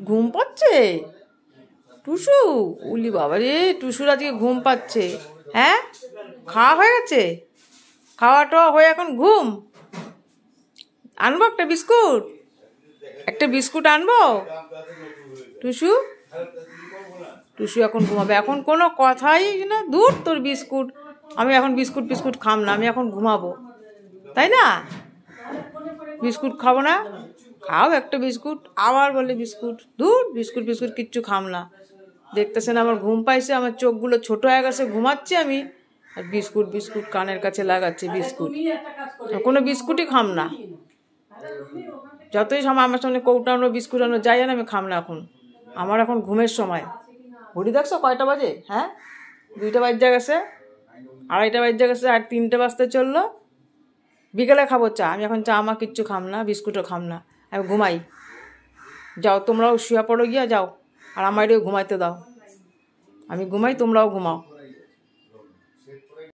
ঘুম পাচ্ছে টুসু? উলি বাবা রে, টুসুর আজকে ঘুম পাচ্ছে। হ্যাঁ, খাওয়া হয়ে গেছে? খাওয়া টাওয়া হয়ে এখন ঘুম? আনবো একটা বিস্কুট? একটা বিস্কুট আনবো? টুসু টুসু এখন ঘুমাবে, এখন কোনো কথাই না। দূর তোর বিস্কুট, আমি এখন বিস্কুট ফিস্কুট খাম না, আমি এখন ঘুমাবো, তাই না? বিস্কুট খাবো না? খাও একটা বিস্কুট, আবার বলে বিস্কুট। দূর, বিস্কুট ফিস্কুট কিচ্ছু খাম না। দেখতেছেন আমার ঘুম পাইছে, আমার চোখগুলো ছোট হয়ে গেছে, ঘুমাচ্ছি আমি, আর বিস্কুট বিস্কুট কানের কাছে লাগাচ্ছি বিস্কুট। কোনো বিস্কুটই খাম না, যতই সময় আমার সামনে কৌটা আনো বিস্কুট আনো যাই না, আমি খাম না এখন। আমার এখন ঘুমের সময়। ঘড়ি দেখছো কয়টা বাজে? হ্যাঁ, 2টা বাজে গেছে, 2:30 বাজে গেছে, আর 3টে বাজতে চললো। বিকেলে খাবো চা, আমি এখন চা আমার কিচ্ছু খাম না, বিস্কুটও খাম না, আমি ঘুমাই। যাও তোমরাও শুয়ে পড়ো গিয়া যাও, আর আমারও ঘুমাইতে দাও। আমি ঘুমাই, তোমরাও ঘুমাও।